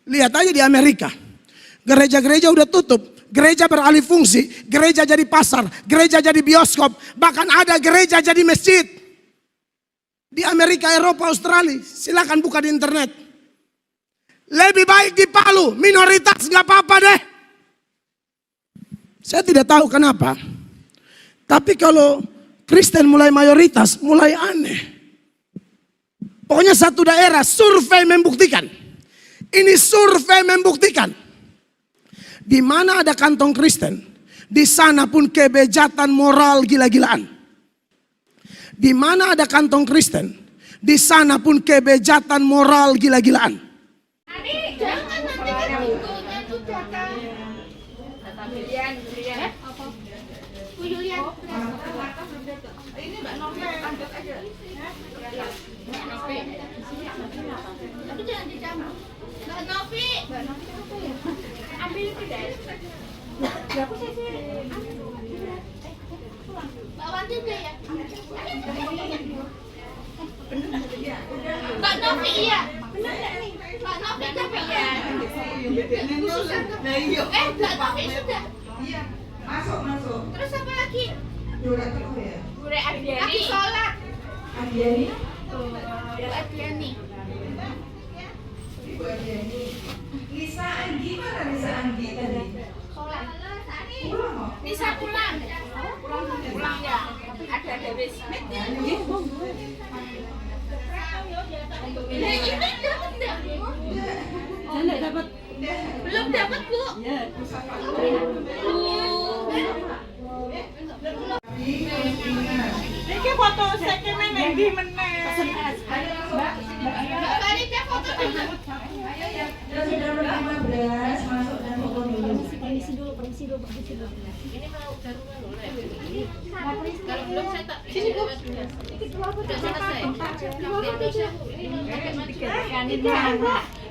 Lihat aja di Amerika. Gereja-gereja udah tutup. Gereja beralih fungsi. Gereja jadi pasar. Gereja jadi bioskop. Bahkan ada gereja jadi masjid. Di Amerika, Eropa, Australia. Silakan buka di internet. Lebih baik di Palu. Minoritas gak apa-apa deh. Saya tidak tahu kenapa. Tapi kalau Kristen mulai mayoritas, mulai aneh. Pokoknya satu daerah survei membuktikan. Ini survei membuktikan. Di mana ada kantong Kristen, di sana pun kebejatan moral gila-gilaan. Di mana ada kantong Kristen, di sana pun kebejatan moral gila-gilaan. Adik, jangan nanti kan bukunya tuh data. Julian. Apa? Bu Julian. Ini Mbak Novi lanjut aja. Mbak Novi. Tapi jangan dicampur. Mbak Novi apa ya? Ambil itu deh. Berapa sih? Mbak Wanti deh ya. Mbak Novi iya. Benar enggak nih? Mbak Novi capek ya. Mbak Novi sudah. Iya, masuk. Terus apa lagi? Jurat terus ya. Bure Ardiani. Lagi sholat. Ardiani. Bu Ardiani. Ibu Ardiani. Lisa Anggi mana Lisa Anggi tadi? Sholat. Pulang kok? Bisa pulang. Pulang ya. Ada wis. Nah, ini dapat enggak? Enggak dapat. Belum dapat, Bu. Iki foto sekene ning ndi meneh. Mbak Farida foto dulu. Sudah nomor 15 masuk dan foto dulu. Permisi dulu. Ini mau darurat loh, kalau belum saya tak sini Bu. Sudah selesai.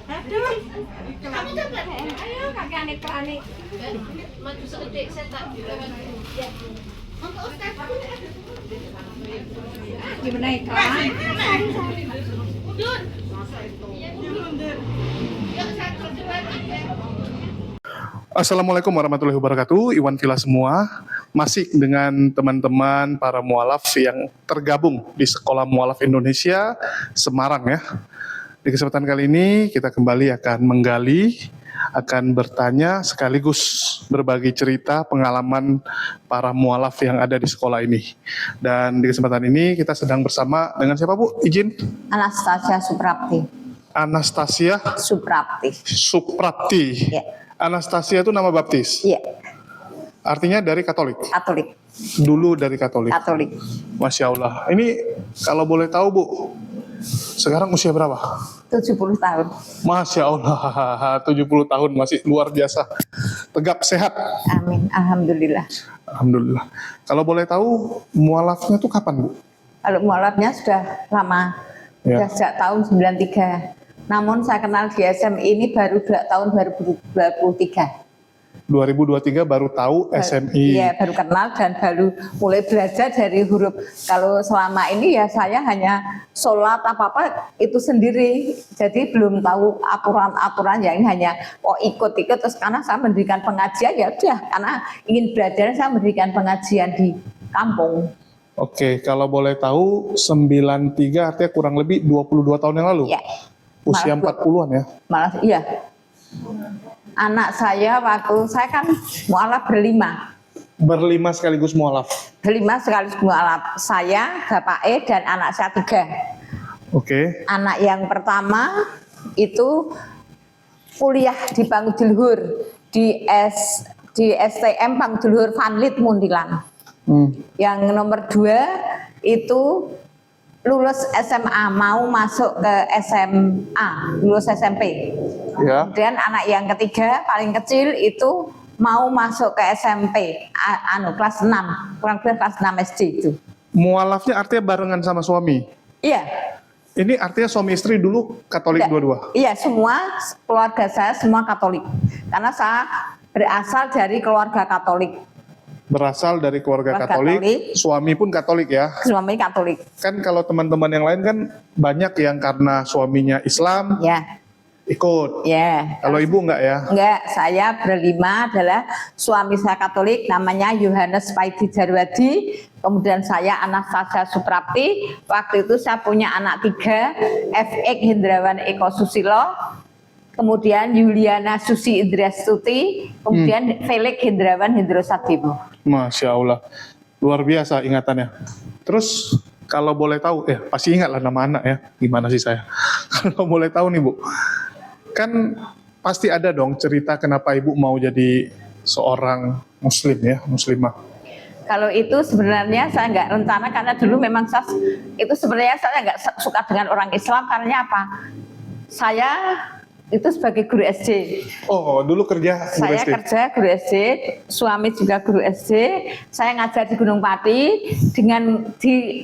Aduh. Kamu dapat? Ayo kakek anik-anik. Maju sedetik saya tak lewat. Untuk Ustaz. Gimana iklan? Udun. Yuk saya terjebak aja. Assalamualaikum warahmatullahi wabarakatuh. Iwan Villa semua. Masih dengan teman-teman para mualaf yang tergabung di Sekolah Mualaf Indonesia Semarang ya. Di kesempatan kali ini kita kembali akan menggali, akan bertanya sekaligus berbagi cerita pengalaman para mualaf yang ada di sekolah ini. Dan di kesempatan ini kita sedang bersama dengan siapa Bu? Izin? Anastasia Suprapti. Anastasia Suprapti. Suprapti. Ya. Anastasia itu nama baptis? Iya, Artinya dari Katolik? Katolik. Dulu dari Katolik? Katolik. Masya Allah. Ini kalau boleh tahu Bu, sekarang usia berapa? 70 tahun. Masya Allah, 70 tahun masih luar biasa. Tegap, sehat. Amin. Alhamdulillah. Alhamdulillah. Kalau boleh tahu, mualafnya tuh kapan Bu? Kalau mualafnya sudah lama. Ya. Sudah sejak tahun 93. Namun saya kenal di SMI ini baru tahun 2023. 2023 baru tahu SMI. Iya, baru kenal dan baru mulai belajar dari huruf. Kalau selama ini ya saya hanya sholat apa-apa itu sendiri. Jadi belum tahu aturan-aturan yang hanya ikut-ikut. Terus karena saya mendirikan pengajian ya sudah. Karena ingin belajar saya mendirikan pengajian di kampung. Oke, kalau boleh tahu 93 artinya kurang lebih 22 tahun yang lalu? Ya. Usia 40-an ya? Malah iya. Anak saya waktu saya kan mualaf berlima. Berlima sekaligus mualaf? Berlima sekaligus mualaf. Saya, Bapak E, dan anak saya 3. Oke. Anak yang pertama itu kuliah di Pangudilhur di STM Pangudilhur Vanlit Muntilan. Yang nomor 2 itu lulus SMA, mau masuk ke SMA, lulus SMP. Ya. Kemudian anak yang ketiga paling kecil itu mau masuk ke SMP, kelas 6, kurang lebih kelas 6 SD itu. Mualafnya artinya barengan sama suami? Iya. Ini artinya suami istri dulu Katolik dua-dua? Iya, semua keluarga saya semua Katolik. Karena saya berasal dari keluarga Katolik. Berasal dari keluarga Katolik, suami pun Katolik ya? Suami Katolik. Kan kalau teman-teman yang lain kan banyak yang karena suaminya Islam, Ya. Ikut. Ya. Kalau ibu enggak ya? Enggak, saya berlima adalah suami saya Katolik namanya Yohanes Paidi Jarwadi, kemudian saya Anastasia Suprapti. Waktu itu saya punya anak 3, FX Hendrawan Eko Susilo, kemudian Yuliana Susi Indrastuti, kemudian Felix Hendrawan Hendrosadebo. Masya Allah, luar biasa ingatannya. Terus kalau boleh tahu, pasti ingat lah nama anak ya, gimana sih saya? Kalau boleh tahu nih Bu, kan pasti ada dong cerita kenapa ibu mau jadi seorang muslim ya, muslimah. Kalau itu sebenarnya saya nggak rencana karena dulu memang itu sebenarnya saya nggak suka dengan orang Islam karena apa? Saya itu sebagai guru SD. Oh, dulu kerja guru Saya SD. kerja guru SD, suami juga guru SD. Saya ngajar di Gunung Pati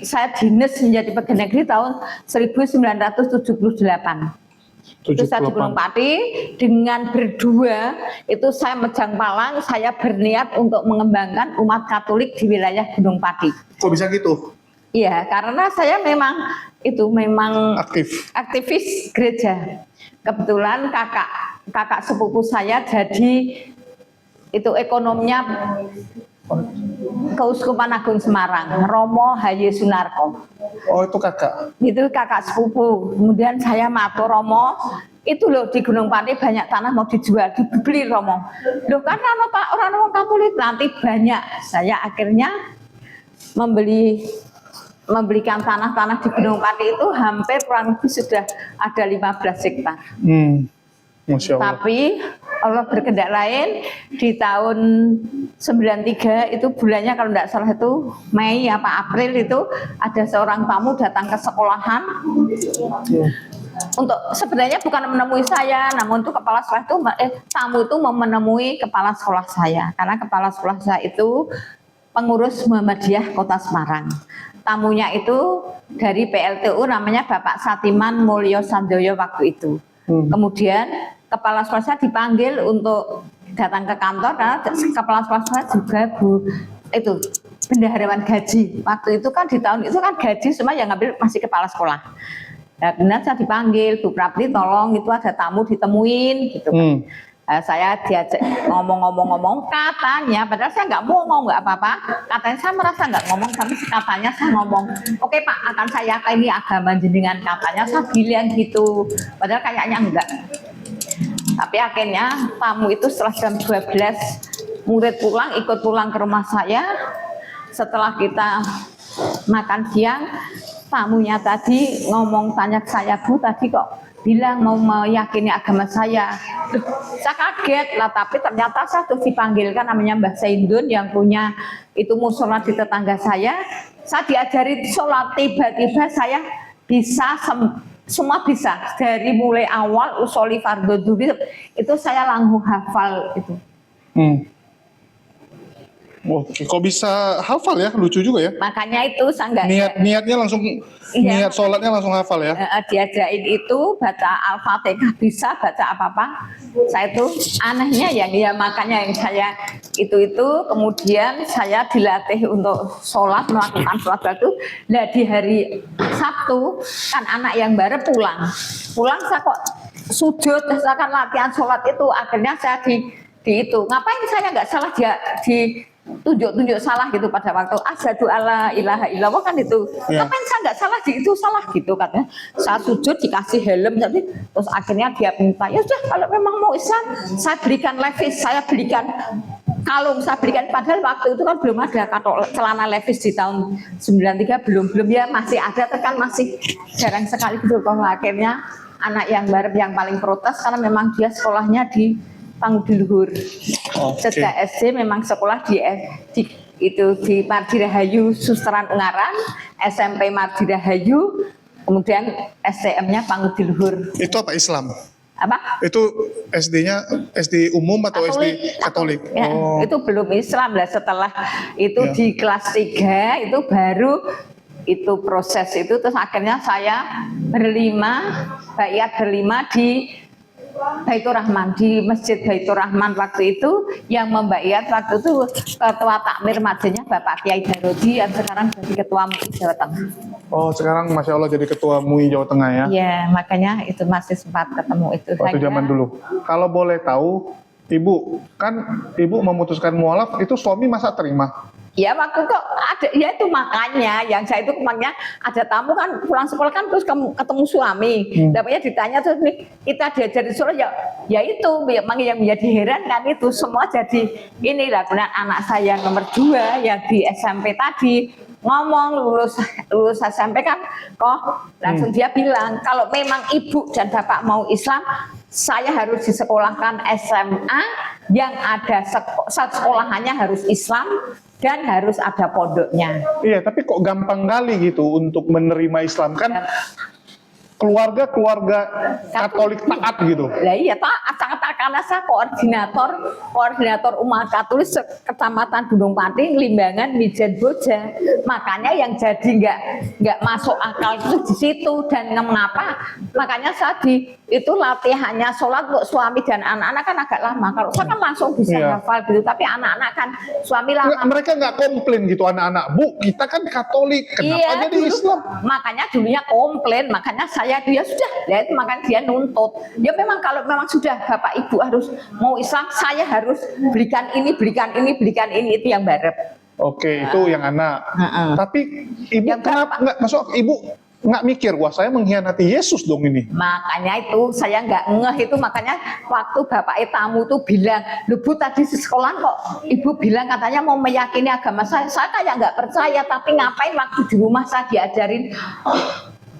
saya dinas menjadi pegawai negeri tahun 1978. Itu saya di Gunung Pati dengan berdua itu saya mejang palang, saya berniat untuk mengembangkan umat Katolik di wilayah Gunung Pati. Kok bisa gitu? Iya, karena saya memang aktivis gereja. Kebetulan kakak sepupu saya jadi itu ekonomnya Keuskupan Agung Semarang, Romo Haye Sunarko. Oh, itu kakak. Itu kakak sepupu. Kemudian saya matur Romo, itu loh di Gunung Pati banyak tanah mau dijual, dibeli Romo. Loh karena orang Katolik nanti banyak. Saya akhirnya membelikan tanah-tanah di Gunung Pati itu hampir kurang lebih sudah ada 15 hektar. Masya Allah. Tapi Allah berkehendak lain di tahun 93 itu bulannya kalau tidak salah itu Mei apa April itu ada seorang tamu datang ke sekolahan untuk sebenarnya bukan menemui saya, namun itu kepala sekolah itu tamu itu mau menemui kepala sekolah saya karena kepala sekolah saya itu pengurus Muhammadiyah Kota Semarang. Tamunya itu dari PLTU namanya Bapak Satiman Mulyo Sanjoyo waktu itu. Kemudian kepala sekolah saya dipanggil untuk datang ke kantor karena kepala sekolah saya juga bendaharawan gaji. Waktu itu kan di tahun itu kan gaji semua yang ngambil masih kepala sekolah. Nah, benar saya dipanggil, Bu Prapti tolong itu ada tamu ditemuin gitu kan. Saya diajak ngomong-ngomong katanya, padahal saya nggak mau nggak apa-apa. Katanya saya merasa nggak ngomong, tapi katanya saya ngomong. Oke Pak, akan saya ini agama jenengan katanya saya bilang gitu. Padahal kayaknya enggak. Tapi akhirnya tamu itu setelah jam 12 murid ikut pulang ke rumah saya. Setelah kita makan siang, tamunya tadi tanya ke saya, Bu tadi kok bilang mau meyakini agama saya. Saya kaget lah, tapi ternyata saya tuh dipanggilkan namanya Mbah Saindun yang punya itu musola di tetangga saya. Saya diajari sholat, tiba-tiba saya bisa semua bisa dari mulai awal usoli fardhu dhuhr itu saya langsung hafal itu. Oke, kok bisa hafal ya? Lucu juga ya. Makanya itu saya enggak niatnya langsung niat sholatnya langsung hafal ya. Diajarin itu baca Al-Fatihah bisa, baca apa-apa. Saya itu anehnya ya makanya yang saya itu kemudian saya dilatih untuk melakukan sholat itu. Nah di hari Sabtu kan anak yang baru pulang saya kok sujud, saya kan latihan sholat itu akhirnya saya di itu ngapain saya nggak salah tunjuk salah gitu pada waktu asyhadu alla ilaha illallah kan itu. Ngapain saya nggak salah di itu salah gitu katanya. Saya sujud dikasih helm jadi terus akhirnya dia minta ya sudah kalau memang mau Islam saya berikan levis, saya berikan kalung, saya berikan padahal waktu itu kan belum ada celana levis di tahun 93 belum ya masih ada kan masih jarang sekali gitu. Akhirnya anak yang baru yang paling protes karena memang dia sekolahnya di Pangudluhur. Sejak SD memang sekolah di Mardirahayu Susteran Ungaran, SMP Mardirahayu, kemudian STM-nya Pangudluhur. Itu apa Islam? Apa? Itu SD-nya SD umum atau SD Katolik? Ya, itu belum Islam lah. Setelah itu di kelas 3 itu baru itu proses itu terus akhirnya saya baiat berlima di Baitur Rahman, di Masjid Baitur Rahman waktu itu yang membaiat waktu itu ketua takmir masjidnya Bapak Kiai Darodi yang sekarang jadi ketua MUI Jawa Tengah. Oh, sekarang Masya Allah jadi ketua MUI Jawa Tengah ya? Iya, makanya itu masih sempat ketemu itu. Waktu Saya zaman dulu. Kalau boleh tahu, Ibu, kan Ibu memutuskan mualaf, itu suami masa terima? Ya waktu kok ada, ya itu makanya yang saya itu kemarinnya ada tamu kan pulang sekolah kan terus ketemu suami, dapatnya ditanya terus nih kita diajar di Solo ya itu memang yang menjadi heran kan itu semua jadi inilah kemudian anak saya yang nomor 2 yang di SMP tadi ngomong lulus SMP kan kok langsung dia bilang kalau memang ibu dan bapak mau Islam saya harus disekolahkan SMA yang ada sekolahannya harus Islam dan harus ada pondoknya. Iya, tapi kok gampang kali gitu untuk menerima Islam kan? Keluarga Katolik taat gitu. Lah iya taat karena saya koordinator umat Katolik Kecamatan Gunung Pati, Limbangan, Mijen Boja. Makanya yang jadi nggak masuk akal itu di situ dan mengapa? Makanya saya itu latihannya sholat untuk suami dan anak-anak kan agak lama. Kalau saya kan langsung bisa hafal gitu, tapi anak-anak kan suami lama. Mereka nggak komplain gitu anak-anak, Bu, kita kan Katolik, kenapa jadi Islam? Makanya dulunya komplain, makanya saya dia sudah, ya itu makanya dia nuntut. Ya memang kalau memang sudah bapak ibu harus mau Islam, saya harus belikan ini itu yang barep. Oke, itu yang anak. Tapi ibu Yang kenapa nggak masuk? Ibu nggak mikir, wah saya mengkhianati Yesus dong ini. Makanya itu saya nggak ngeh itu, makanya waktu bapak tamu tuh bilang, "Loh Bu, tadi di sekolah kok ibu bilang katanya mau meyakini agama saya kayak nggak percaya, tapi ngapain waktu di rumah saya diajarin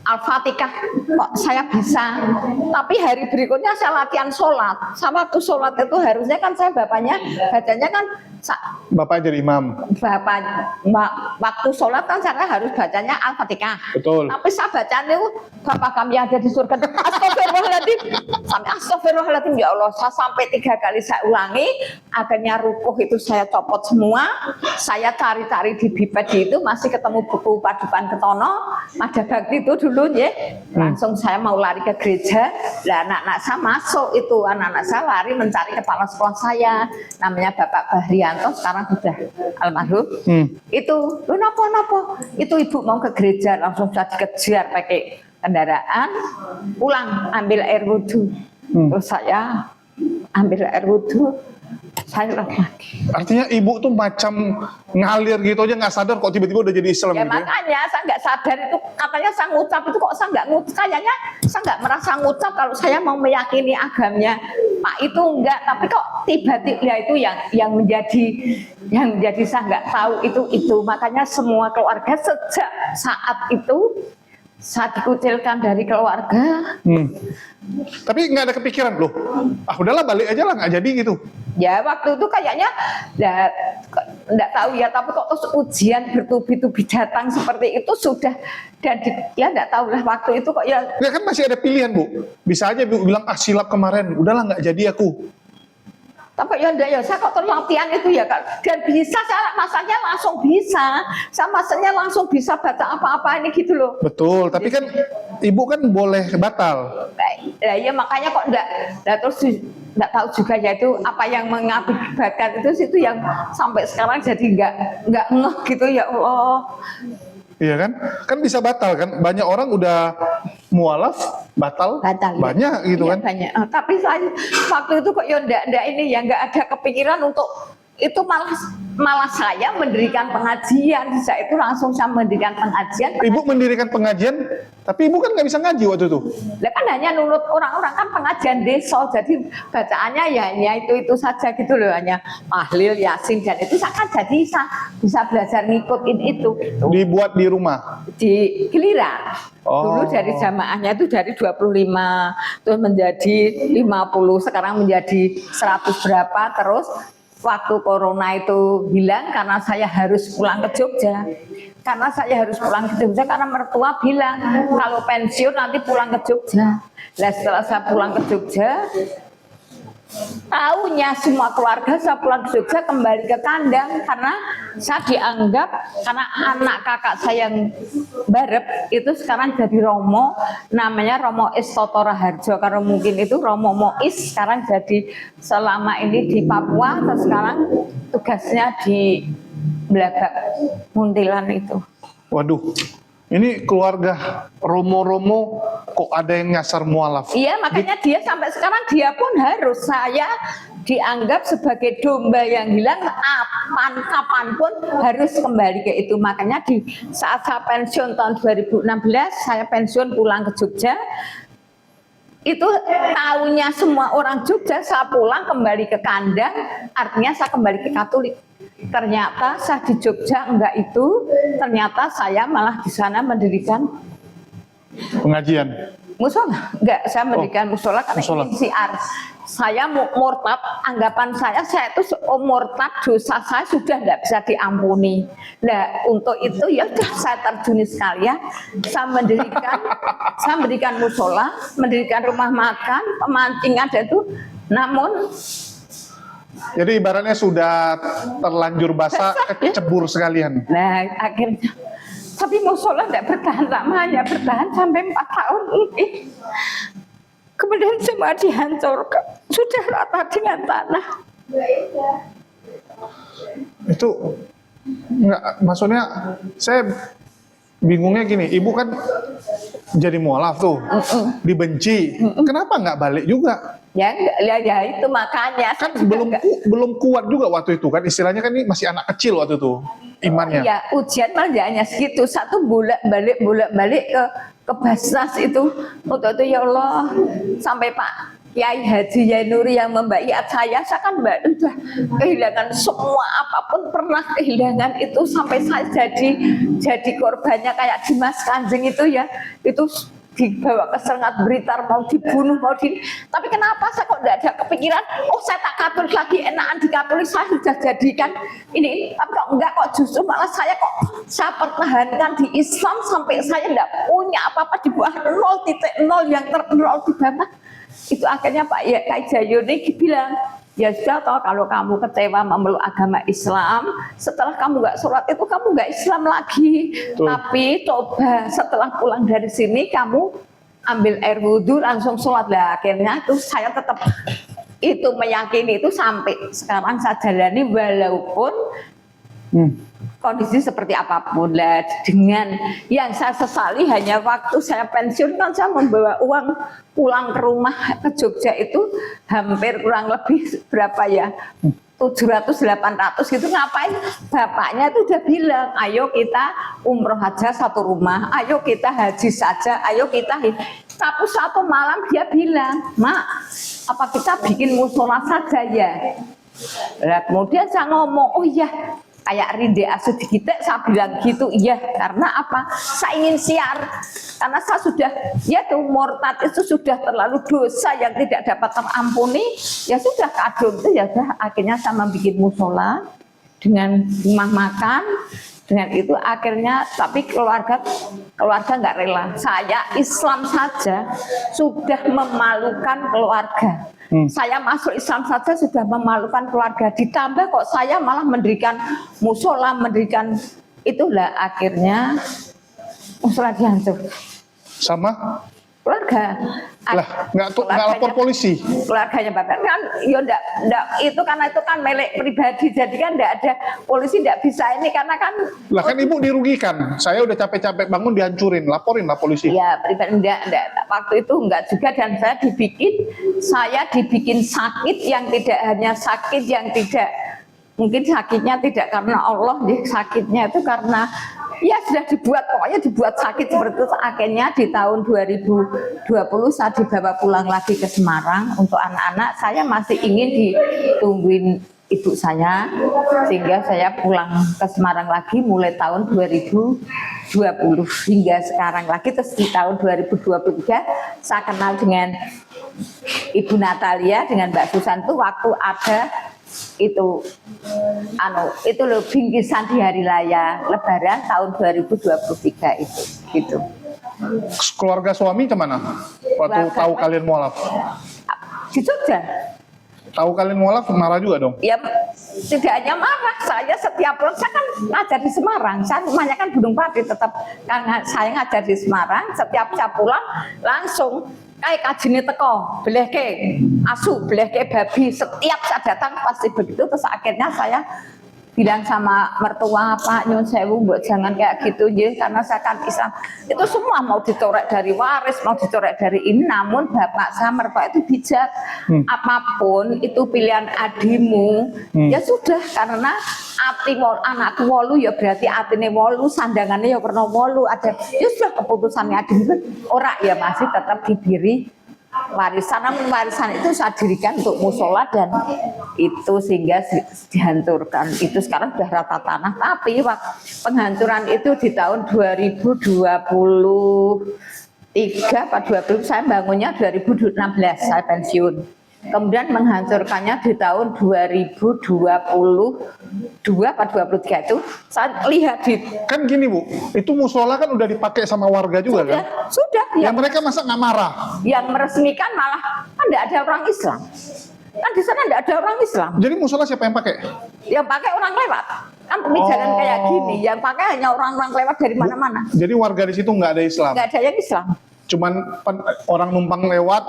Al-Fatihah kok saya bisa." Tapi hari berikutnya saya latihan sholat. Sama waktu sholat itu harusnya kan saya bapaknya bacanya kan Bapak jadi imam. Waktu sholat kan saya harus bacanya Al-Fatihah. Betul. Tapi saya bacanya itu Bapak kami ada di surga. Astagfirullahaladzim. Sampai astagfirullahaladzim ya Allah. Saya sampai 3 kali saya ulangi. Akhirnya rukuh itu saya copot semua. Saya cari-cari di Bipedi itu masih ketemu buku Paduan Ketono, Mada Bakti itu dulu ya. Langsung saya mau lari ke gereja. Lah anak-anak saya masuk itu. Anak-anak saya lari mencari kepala sekolah saya. Namanya Bapak Bahrianto, sekarang sudah almarhum. Itu, lu nopo? Itu ibu mau ke gereja, langsung saya dikejar pakai kendaraan, pulang ambil air wudhu. Terus saya ambil air wudhu, saya lagi. Artinya ibu tuh macam ngalir gitu aja nggak sadar kok tiba-tiba udah jadi Islam Ya gitu. makanya saya nggak sadar itu katanya saya ngucap itu kok saya nggak ngucap, kayaknya saya nggak merasa ngucap kalau saya mau meyakini agamanya Pak itu enggak, tapi kok tiba-tiba ya itu yang menjadi saya nggak tahu itu makanya semua keluarga sejak saat itu saya dikucilkan dari keluarga. Tapi nggak ada kepikiran loh, udahlah balik aja lah, nggak jadi gitu. Ya waktu itu kayaknya nggak tahu ya, tapi kok terus ujian bertubi-tubi datang seperti itu sudah dan ya nggak tahu lah waktu itu kok ya. Ya kan masih ada pilihan Bu, bisa aja Bu bilang silap kemarin, udahlah nggak jadi aku. Tapi ya enggak ya, saya kok terlatihan itu ya Kak. Dan bisa, saya masanya langsung bisa. Saya masanya langsung bisa baca apa-apa ini gitu loh. Betul, tapi kan Ibu kan boleh batal. Nah, ya makanya kok enggak terus enggak tahu juga ya itu apa yang mengakibatkan itu yang sampai sekarang jadi enggak ngeh gitu ya Allah. Iya kan? Kan bisa batal kan? Banyak orang udah mualaf batal banyak ya. gitu Iya, kan? Banyak. Tapi saya waktu itu kok ya enggak ini ya enggak ada kepikiran untuk itu, malah saya mendirikan pengajian. Saya itu langsung saya mendirikan pengajian. Ibu mendirikan pengajian, tapi Ibu kan nggak bisa ngaji waktu itu. Lah kan hanya nurut orang-orang kan pengajian desa, jadi bacaannya ya itu saja gitu loh, hanya tahlil, yasin dan itu saya kan jadi bisa belajar ngikutin itu. Dibuat di rumah. Di Giliran. Oh. Dulu dari jamaahnya itu dari 25 terus menjadi 50, sekarang menjadi 100 berapa, terus waktu corona itu hilang karena saya harus pulang ke Jogja. Karena saya harus pulang ke Jogja karena mertua bilang kalau pensiun nanti pulang ke Jogja. Nah setelah saya pulang ke Jogja, tahunya semua keluarga saya pulang ke Jogja kembali ke kandang karena saya dianggap karena anak kakak saya yang barep itu sekarang jadi Romo, namanya Romo Is Toto Raharjo, karena mungkin itu Romo Mois sekarang jadi selama ini di Papua, terus sekarang tugasnya di Blagak Muntilan itu. Waduh, Ini keluarga Romo-Romo kok ada yang nyasar mualaf? Iya, makanya dia sampai sekarang dia pun harus, saya dianggap sebagai domba yang hilang, kapanpun harus kembali ke itu. Makanya di saat saya pensiun tahun 2016, saya pensiun pulang ke Jogja. Itu tahunya semua orang Jogja, saya pulang kembali ke kandang, artinya saya kembali ke Katolik. Ternyata saya di Jogja enggak itu, ternyata saya malah di sana mendirikan Pengajian. musola. Enggak, saya mendirikan musola karena musola. ingin siar. Saya murtad, anggapan saya itu murtad, dosa saya sudah enggak bisa diampuni. Nah, untuk itu ya udah saya terjuni sekalian. Saya mendirikan musola, mendirikan rumah makan, pemancingan dan itu. Namun Jadi ibaratnya sudah terlanjur basah, kecebur sekalian. nah, akhirnya, tapi musola tidak bertahan lama, hanya bertahan sampai 4 tahun lebih. Kemudian semua dihancurkan, sudah rata dengan tanah. Itu enggak, maksudnya saya bingungnya gini, ibu kan jadi mualaf tuh, dibenci, kenapa nggak balik juga? Ya, itu makanya Kan saya juga belum kuat juga waktu itu kan, istilahnya kan ini masih anak kecil waktu itu imannya. ya ujian malah hanya segitu, satu bolak balik ke Basnas itu. Waktu itu ya Allah, sampai Pak Kiai Haji Yainuri yang membaiat saya kan udah kehilangan semua, apapun pernah kehilangan itu, sampai saya jadi korbannya kayak Dimas Kanjeng itu ya, itu dibawa ke Sengat Blitar, mau dibunuh, tapi kenapa saya kok tidak ada kepikiran, oh saya tak Katolik lagi, enakan di Katolik, saya sudah jadikan ini, tapi kok enggak, kok justru malah saya pertahankan di Islam sampai saya tidak punya apa-apa di bawah 0.0 yang ternol di bawah. Itu akhirnya Pak Kiai Jayuni bilang, ya sudah toh, kalau kamu kecewa memeluk agama Islam, setelah kamu nggak sholat itu kamu nggak Islam lagi. Tuh. Tapi coba setelah pulang dari sini kamu ambil air wudhu langsung sholat. Lah akhirnya itu saya tetap itu meyakini itu sampai sekarang saya jalani walaupun kondisi seperti apapun. Lah dengan yang saya sesali hanya waktu saya pensiun kan saya membawa uang pulang ke rumah ke Jogja itu hampir kurang lebih berapa ya, 700-800 gitu. Ngapain? Bapaknya itu udah bilang, ayo kita umroh aja satu rumah, ayo kita haji saja, ayo kita. Tapi satu malam dia bilang, Mak, apa kita bikin musola saja ya? Nah, kemudian saya ngomong, oh iya, kayak Rinde Asudi kita, saya bilang gitu, iya, karena apa? Saya ingin siar, karena saya sudah, ya tuh murtad itu sudah terlalu dosa yang tidak dapat terampuni, ya sudah kadung itu ya sudah, akhirnya saya membuat musola dengan rumah makan, dengan itu akhirnya, tapi keluarga nggak rela. Saya Islam saja sudah memalukan keluarga. Saya masuk Islam saja sudah memalukan keluarga, ditambah kok saya malah mendirikan musola, mendirikan itulah akhirnya musola dihancur Sama? keluarga. Lah, nggak lapor polisi? Keluarganya Bapak kan, ya enggak, itu karena itu kan milik pribadi, jadi kan enggak ada polisi, enggak bisa ini karena kan. Lah kan ibu dirugikan, saya udah capek-capek bangun dihancurin, laporin lah polisi. Ya pribadi enggak, waktu itu enggak juga, dan saya dibikin sakit yang tidak hanya sakit yang tidak, mungkin sakitnya tidak karena Allah, sakitnya itu karena ya sudah dibuat sakit seperti itu. Akhirnya di tahun 2020 saya dibawa pulang lagi ke Semarang untuk anak-anak. Saya masih ingin ditungguin ibu saya, sehingga saya pulang ke Semarang lagi mulai tahun 2020 hingga sekarang lagi. Terus di tahun 2023 saya kenal dengan Ibu Natalia, dengan Mbak Susan itu waktu ada itu loh, bingkisan di hari raya Lebaran tahun 2023 itu gitu. Keluarga suami kemana? Waktu tahu kalian mualaf? Di Jogja. Tahu kalian mualaf marah juga dong? Ya tidak hanya marah, saya setiap bulan, saya kan ngajar di Semarang, saya rumahnya kan Gunung Pati, tetap karena saya ngajar di Semarang, setiap saya pulang langsung kayak kajine teko, belehke asu, belehke babi, setiap saya datang pasti begitu. Terus akhirnya saya bilang sama mertua, Pak nyun sewu mbok jangan kayak gitu ya, karena saya kan Islam. Itu semua mau dicorek dari waris, mau dicorek dari ini, namun bapak saya mertua itu bijak. Apapun itu pilihan adimu, ya sudah, karena anakku wolu ya berarti atine wolu, sandangannya ya pernah wolu, ada ya sudah keputusannya adimu, ora ya masih tetap diberi warisan. Namun warisan itu saya dirikan untuk musola dan itu sehingga dihancurkan. Itu sekarang sudah rata tanah, tapi penghancuran itu di tahun 2023 atau 20 saya bangunnya 2016 saya pensiun. Kemudian menghancurkannya di tahun 2022 atau 23 itu saya lihat di Kan gini Bu, itu musola kan udah dipakai sama warga juga kan? sudah Ya yang mereka masa nggak marah? yang meresmikan malah kan tidak ada orang Islam. Kan di sana tidak ada orang Islam. Jadi musola siapa yang pakai? Yang pakai orang lewat. Kan pemijalan kayak gini, yang pakai hanya orang-orang lewat dari mana-mana. Jadi warga di situ nggak ada Islam? Nggak ada yang Islam. Cuman orang numpang lewat,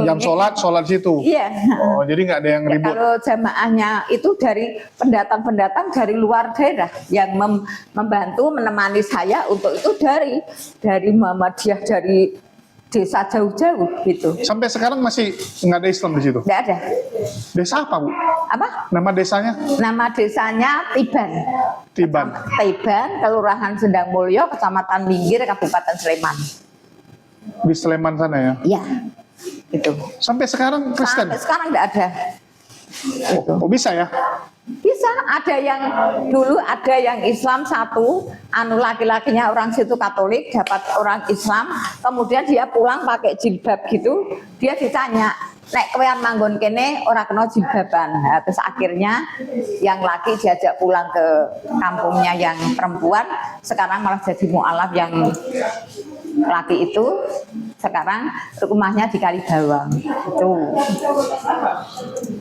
jam sholat di situ. Iya. Oh, jadi nggak ada yang Ya, ribut. kalau jamaahnya itu dari pendatang-pendatang dari luar daerah yang membantu menemani saya untuk itu dari Muhammadiyah, dari desa jauh-jauh gitu. Sampai sekarang masih nggak ada Islam di situ. Nggak ada. Desa apa Bu? Apa? Nama desanya? Nama desanya Tiban. Tiban. Tiban, Kelurahan Sendang Mulyo, Kecamatan Minggir, Kabupaten Sleman. Di Sleman sana ya. Iya. Itu. Sampai sekarang Kristen. Sampai sekarang nggak ada. Oh, bisa ya? Bisa, ada yang dulu ada yang Islam satu, laki-lakinya orang situ Katolik, dapat orang Islam, kemudian dia pulang pakai jilbab gitu, dia ditanya, nek kowean manggon kene ora kena jilbaban. Nah, terus akhirnya yang laki diajak pulang ke kampungnya yang perempuan, sekarang malah jadi mualaf yang laki itu sekarang rumahnya di Kalibawang. Itu.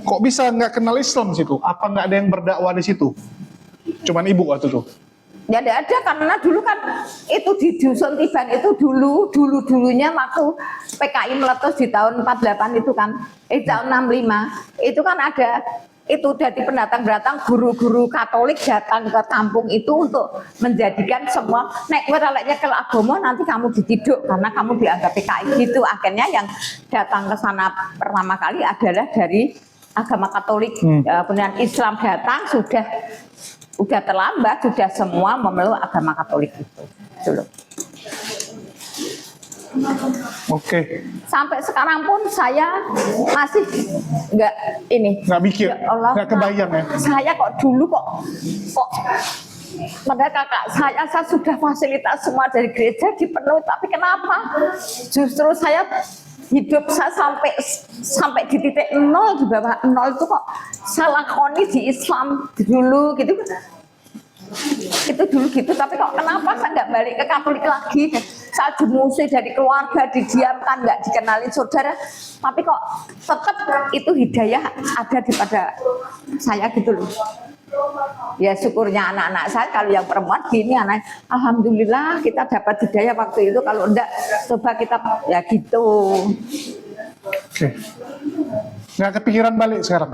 Kok bisa nggak kenal Islam situ? Apa nggak ada yang berdakwah di situ? Cuman ibu waktu itu. Ya tidak ada, karena dulu kan itu di Dusun Tiban itu dulunya waktu PKI meletus di tahun 48 itu kan, tahun 65 itu kan ada itu dari pendatang-pendatang guru-guru Katolik datang ke kampung itu untuk menjadikan semua nek kowe releknya ke agama nanti kamu ditiduk karena kamu dianggap PKI gitu. Akhirnya yang datang ke sana pertama kali adalah dari agama Katolik. Kemudian Islam datang sudah terlambat, sudah semua memeluk agama Katolik itu. Gitu loh. Oke. Sampai sekarang pun saya masih Nggak mikir, Ya Allah, nggak kebayang ya. Saya kok dulu kok padahal kakak saya sudah fasilitas semua dari gereja dipenuhi, tapi kenapa justru saya hidup saya sampai di titik nol, di bawah nol itu kok salah koni di Islam dulu gitu. Itu dulu gitu, tapi kok kenapa saya nggak balik ke Katolik lagi? Saya dimusuhi dari keluarga, didiamkan, nggak dikenali saudara, tapi kok tetap itu hidayah ada di pada saya gitu loh. Ya syukurnya anak-anak saya, kalau yang perempuan gini anak, alhamdulillah kita dapat hidayah waktu itu, kalau enggak coba kita ya gitu. Oke. Nggak kepikiran balik sekarang?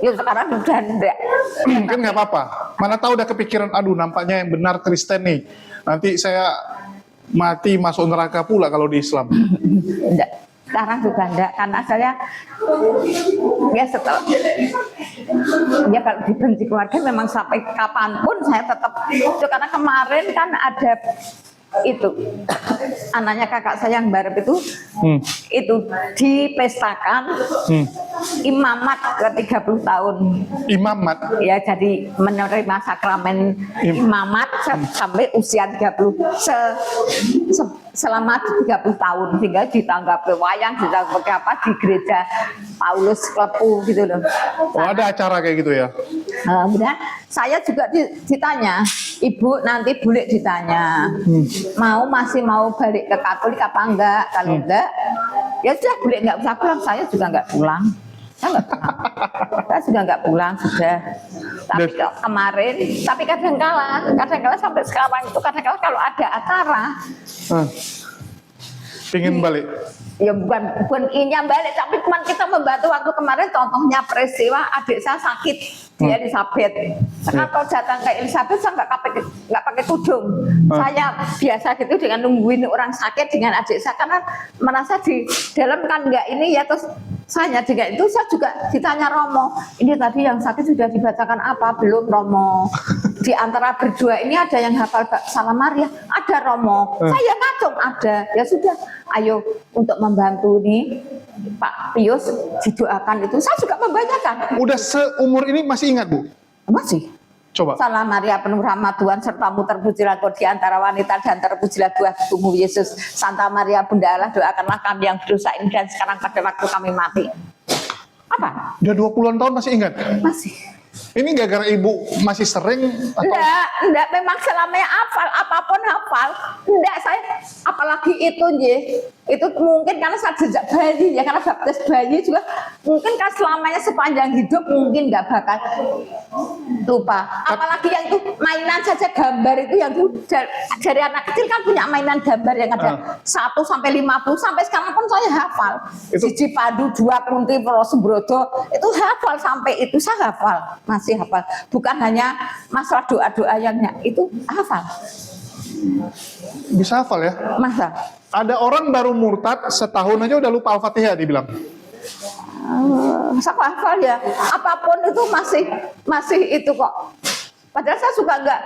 Ya sekarang udah enggak. Kan nggak apa-apa. Mana tahu udah kepikiran, aduh nampaknya yang benar Kristen nih. Nanti saya mati masuk neraka pula kalau di Islam. Enggak. Sekarang juga enggak, karena saya ya setelah ya kalau dibenci keluarga memang sampai kapanpun saya tetap itu, karena kemarin kan ada itu anaknya kakak saya yang barep itu dipestakan imamat ke 30 tahun Imamat. ya, jadi menerima sakramen imamat sampai usia 30 selama 30 tahun, sehingga ditanggapi wayang, ditanggapi apa di gereja Paulus Klepu gitu loh. Oh, ada acara kayak gitu ya? Kemudian saya juga ditanya, Ibu nanti boleh ditanya, masih mau balik ke Katolik apa enggak? Kalau enggak, ya sudah boleh, enggak usah pulang. Saya juga enggak pulang. Saya juga enggak pulang sudah. Tapi kemarin, tapi kadang-kala sampai sekarang itu kadang-kala kalau ada acara, Pengen balik. Ya bukan ingin balik, tapi cuma kita membantu. Waktu kemarin contohnya peristiwa adik saya sakit di Elizabeth. Karena kalau datang ke Elizabeth saya nggak pakai tudung. Saya biasa gitu dengan nungguin orang sakit dengan adik saya, karena merasa di dalam kan nggak ini ya. Terus saya juga itu saya juga ditanya Romo, ini tadi yang sakit sudah dibacakan apa? Belum Romo. Di antara berdua ini ada yang hafal Salam Maria? Ada Romo. Saya ngacung ada. Ya sudah, ayo untuk membantu nih Pak Pius didoakan itu. Saya juga membacakan. Udah seumur ini masih ingat Bu? Masih. Coba. Salam Maria penuh rahmat Tuhan sertamu, terpujilah kau di antara wanita dan terpujilah buah tubuhmu Yesus. Santa Maria Bunda Allah, doakanlah kami yang berdosa ini dan sekarang pada waktu kami mati. Apa? Udah 20-an tahun masih ingat? Masih. Ini gara-gara Ibu masih sering atau? Enggak, memang selamanya hafal, apapun hafal. Enggak, saya apalagi itu itu mungkin karena saya sejak bayi ya, karena baptis bayi juga mungkin kan selamanya sepanjang hidup mungkin nggak bakal lupa. Apalagi yang itu mainan saja, gambar itu yang itu dari anak kecil kan punya mainan gambar yang ada 1 sampai 50, sampai sekarang pun saya hafal. Siji Padu, 2 Kunti, Pro Sembrodo, itu hafal sampai itu saya hafal, masih hafal. Bukan hanya masalah doa-doa yang itu hafal. Bisa hafal ya? Masa? Ada orang baru murtad setahun aja udah lupa Al-Fatihah dibilang. Saya hafal ya, apapun itu masih itu kok. Padahal saya suka enggak,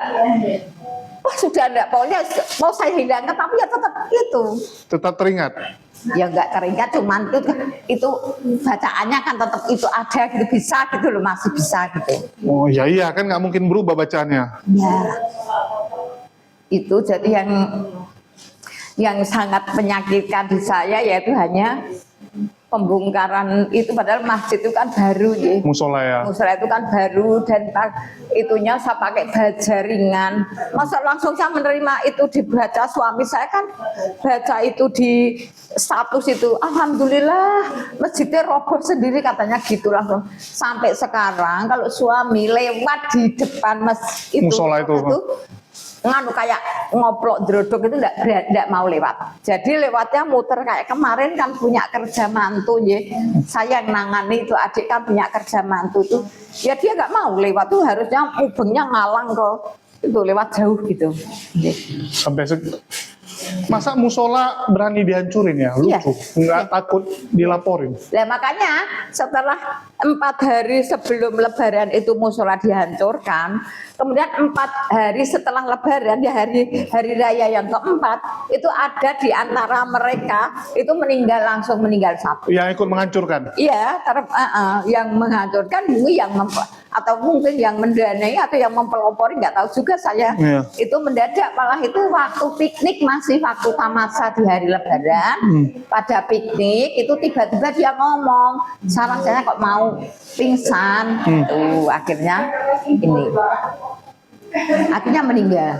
wah sudah enggak, pokoknya mau saya hilangkan, tapi ya tetap itu. Tetap teringat. Ya enggak teringat, cuman itu bacaannya kan tetap itu ada gitu, bisa gitu loh, masih bisa gitu. Oh iya kan nggak mungkin berubah bacaannya. Ya, itu jadi yang sangat menyakitkan di saya yaitu hanya pembongkaran itu, padahal masjid itu kan baru ya. Musola ya. Musola itu kan baru dan itunya saya pakai baja ringan. Masa langsung saya menerima itu dibaca, suami saya kan baca itu di status itu, alhamdulillah masjidnya roboh sendiri katanya gitu langsung. Sampai sekarang kalau suami lewat di depan musola itu nganu kayak ngoplok drodok itu enggak mau lewat. Jadi lewatnya muter kayak kemarin kan punya kerja mantu ya. Saya yang nangani itu, adik kan punya kerja mantu tuh. Ya dia enggak mau lewat tuh, harusnya ubengnya ngalang ke itu lewat jauh gitu. Sampai masa musola berani dihancurin ya? Lucu. Iya. Nggak takut dilaporin. Nah makanya setelah 4 hari sebelum Lebaran itu musola dihancurkan, kemudian 4 hari setelah Lebaran ya hari raya yang keempat itu ada di antara mereka itu langsung meninggal satu. Yang ikut menghancurkan? Iya, yang menghancurkan yang atau mungkin yang mendanai atau yang mempelopori, nggak tahu juga saya. Iya. Itu mendadak, malah itu waktu piknik masih waktu tamasa di hari Lebaran, pada piknik itu tiba-tiba dia ngomong, Sarah saya kok mau pingsan, tuh akhirnya akhirnya meninggal.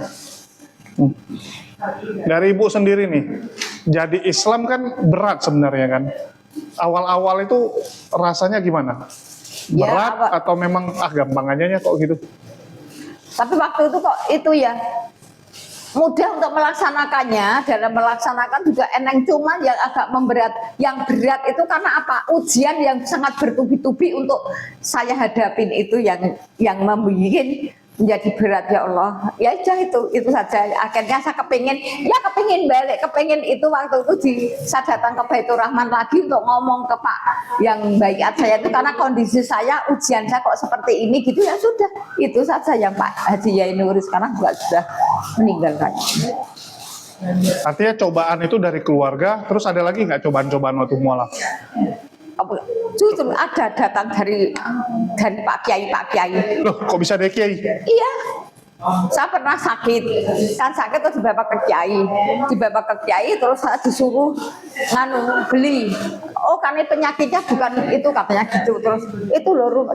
Dari Ibu sendiri nih, jadi Islam kan berat sebenarnya kan. Awal-awal itu rasanya gimana? Berat ya, atau memang gampang aja kok gitu? Tapi waktu itu kok itu ya mudah untuk melaksanakannya, dalam melaksanakan juga eneng, cuman yang agak memberat, yang berat itu karena apa? Ujian yang sangat bertubi-tubi untuk saya hadapin itu yang membuat menjadi berat ya Allah. Ya itu saja. Akhirnya saya kepingin balik, kepingin itu waktu itu saya datang ke Baitur Rahman lagi untuk ngomong ke Pak yang bayat saya itu, karena kondisi saya, ujian saya kok seperti ini gitu, ya sudah. Itu saja yang Pak Haji Yai Nuri sekarang juga sudah meninggal kan. Artinya cobaan itu dari keluarga, terus ada lagi nggak cobaan-cobaan waktu mualaf? Justru ada datang dari Pak Kiai. Loh, kok bisa dari Kiai? Iya, saya pernah sakit terus dibawa ke Kiai, terus saya disuruh beli. Oh, karena penyakitnya bukan itu katanya gitu, terus itu loh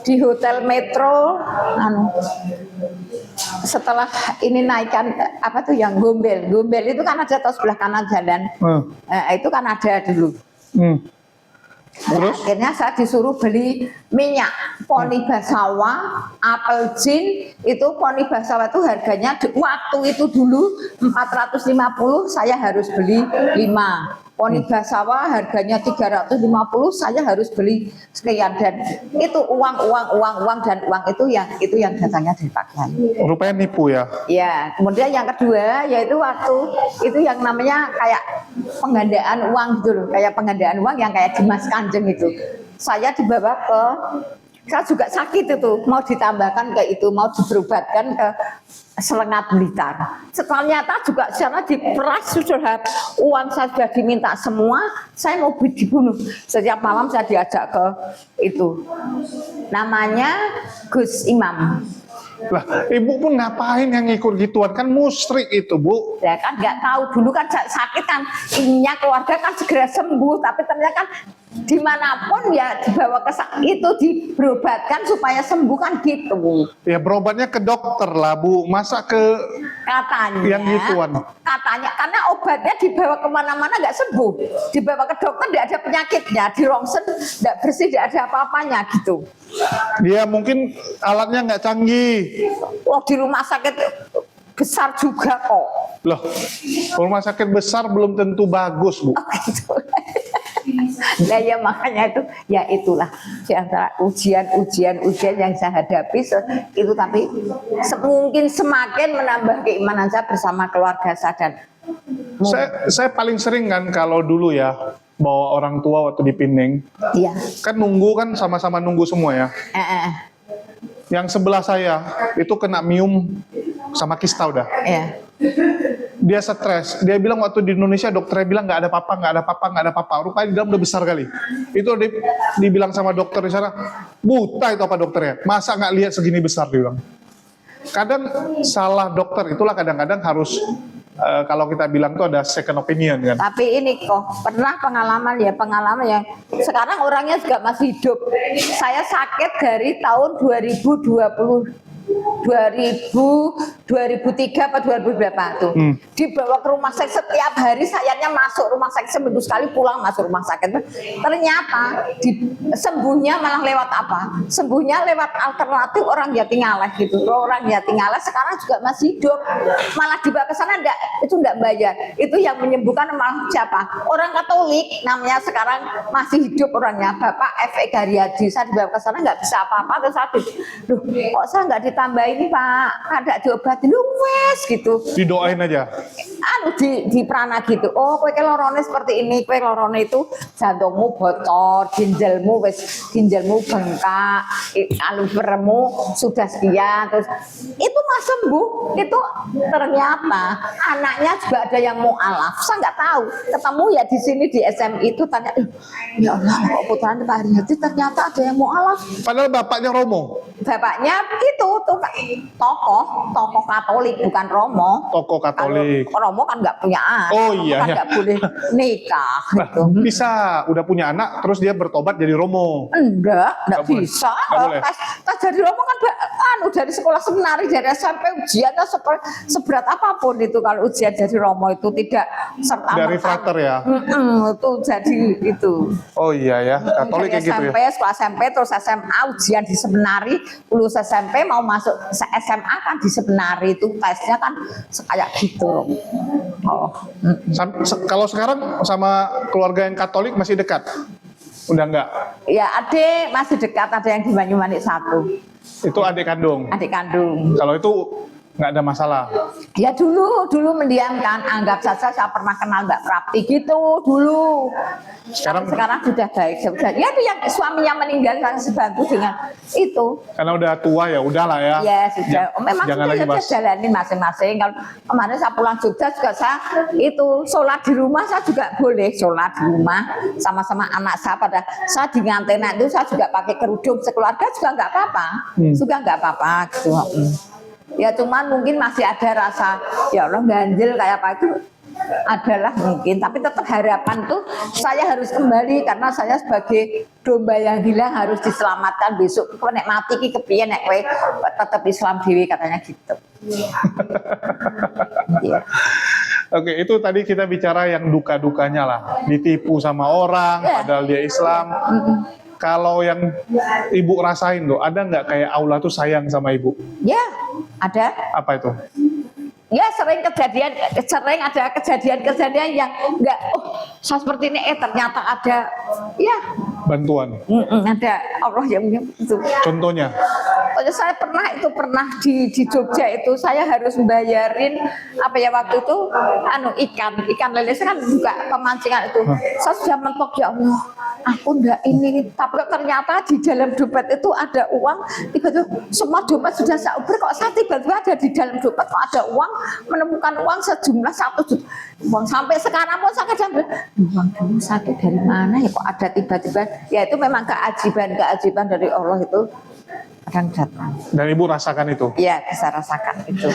di hotel Metro, setelah ini naikkan apa tuh yang gombel itu kan ada atau sebelah kanan jalan, itu kan ada dulu. Terus? Akhirnya saya disuruh beli minyak poni basawa, apel jin. Itu poni basawa itu harganya waktu itu dulu 450, saya harus beli 5. Poni basawa harganya 350, saya harus beli sekian. Dan itu uang dan uang itu yang datangnya dari Pak Kiai. Rupanya nipu ya. Ya, kemudian yang kedua yaitu waktu itu yang namanya kayak penggandaan uang gitu loh, kayak penggandaan uang yang kayak Dimas Kanjeng itu. Saya dibawa ke, saya juga sakit itu, mau ditambahkan ke itu, mau diberobatkan ke Selengat Blitar. Ternyata juga sana diperas sudah, uang saya sudah diminta semua, saya mau dibunuh. Setiap malam saya diajak ke itu, namanya Gus Imam. Lah, ibu pun ngapain yang ikut gituan? Kan musyrik itu, Bu. Ya kan nggak tahu, dulu kan sakit kan, inginnya keluarga kan segera sembuh, tapi ternyata kan dimanapun ya dibawa ke itu diberobatkan supaya sembuh kan gitu. Ya berobatnya ke dokter lah, Bu. Masa ke Katanya yang gituan? Katanya karena obatnya dibawa kemana-mana nggak sembuh, dibawa ke dokter tidak ada penyakitnya, di rongsen tidak bersih, tidak ada apa-apanya gitu. Dia mungkin alatnya nggak canggih. Wah, di rumah sakit besar juga kok. Loh, rumah sakit besar belum tentu bagus, Bu. Oh, gitu. Nah ya makanya itu, ya itulah di antara ujian yang saya hadapi itu, tapi mungkin semakin menambah keimanan saya bersama keluarga saya. Dan Saya paling sering kan kalau dulu ya bawa orang tua waktu di Pining, iya. kan nunggu kan sama-sama nunggu semua ya. Yang sebelah saya itu kena mium sama kista udah. Ya. Dia stres. Dia bilang waktu di Indonesia dokternya bilang nggak ada apa-apa. Rupanya di dalam udah besar kali. Itu dibilang sama dokter di sana, buta itu apa dokternya? Masa nggak lihat segini besar, dia bilang. Kadang salah dokter, itulah kadang-kadang harus kalau kita bilang tuh ada second opinion kan. Tapi ini kok pernah pengalaman yang sekarang orangnya juga masih hidup. Saya sakit dari tahun 2003 atau 2000 berapa tuh. Dibawa ke rumah sakit, setiap hari sayanya masuk rumah sakit, seminggu sekali pulang masuk rumah sakit. Ternyata sembuhnya malah lewat apa? Sembuhnya lewat alternatif orang Jatingaleh gitu. Orang Jatingaleh sekarang juga masih hidup. Malah dibawa ke sana itu enggak bayar. Itu yang menyembuhkan malah siapa? Orang Katolik namanya sekarang masih hidup orangnya. Bapak F.E. Garyadi. Saya dibawa ke sana nggak bisa apa-apa, terus saya duh, kok saya nggak ditambah ini Pak, ada diobatin lu wes gitu. Didoain aja. Di prana gitu. Oh, kowe lorone seperti ini, kowe lorone itu jantungmu bocor, ginjalmu bengkak, livermu sudah sekian, terus itu mah sembuh. Itu ternyata anaknya juga ada yang mualaf. Saya nggak tahu. Ketemu ya di sini di SMI itu tanya, ya Allah, kok putranya Pak Haryadi ternyata ada yang mualaf. Padahal bapaknya Romo. Bapaknya itu tuh tokoh Katolik, bukan Romo. Tokoh Katolik. Kalau Romo kan nggak punya anak. Oh Romo iya, kan iya. nggak boleh nikah. Nah, Gitu. bisa udah punya anak terus dia bertobat jadi Romo. Enggak Nggak boleh. bisa. Nggak boleh. Tes jadi Romo kan dari sekolah seminari, dari SMP ujiannya seberat apapun itu, kalau ujian jadi Romo itu tidak serta Dari frater ya. itu jadi itu. Oh iya ya, Katolik Dari kayak gitu ya. SMP, sekolah SMP, terus SMA, ujian di seminari, lulus SMP mau masuk SMA kan di seminari itu tesnya kan kayak gitu. Oh. Kalau sekarang sama keluarga yang Katolik masih dekat? Udah enggak? Ya adik masih dekat, ada yang di Banyumanik 1. Itu adik kandung. Adik kandung. Kalau itu nggak ada masalah. Ya dulu mendiamkan, anggap saja saya pernah kenal Mbak Prapti gitu dulu. Sekarang Sudah baik. Ya itu yang suaminya meninggal, saya bantu dengan itu. karena udah tua ya udahlah ya. Ya sudah. Memang Jangan sudah lagi ya bahas. jalani masing-masing. Kalau kemarin saya pulang Jogja juga saya itu sholat di rumah, saya juga boleh sholat di rumah sama-sama anak saya. Pada saya di Ngantena itu saya juga pakai kerudung, sekeluarga juga nggak apa-apa, juga nggak apa-apa gitu. Ya cuman mungkin masih ada rasa ya Allah ganjil kayak apa itu adalah mungkin, tapi tetap harapan tuh saya harus kembali karena saya sebagai domba yang hilang harus diselamatkan besok. Kau nek mati ki kepiye nek kowe tetap Islam dewi katanya gitu. Iya. Oke, itu tadi kita bicara yang duka-dukanya lah. Ditipu sama orang, Ya. padahal dia Islam. Kalau yang ibu rasain tuh, ada nggak kayak Allah tuh sayang sama ibu? Ya, ada. Apa itu? Ya sering ada kejadian-kejadian yang enggak, saya seperti ini, ternyata ada, ya, Bantuan. ada Allah yang itu. Contohnya? Pokoknya saya pernah di Jogja itu saya harus membayarin apa ya waktu itu ikan lele, saya kan buka pemancingan itu. Saya sudah mentok, ya Allah, aku enggak ini, tapi ternyata di dalam dompet itu ada uang. Tiba-tiba semua dompet sudah saya uber, kok saya tiba-tiba ada di dalam dompet kok ada uang, menemukan uang sejumlah 1 juta. Uang sampai sekarang pun saya kadang uang dulu satu dari mana ya kok ada tiba-tiba. Ya itu memang keajaiban dari Allah itu akan datang. Dan ibu rasakan itu? Ya, bisa rasakan itu.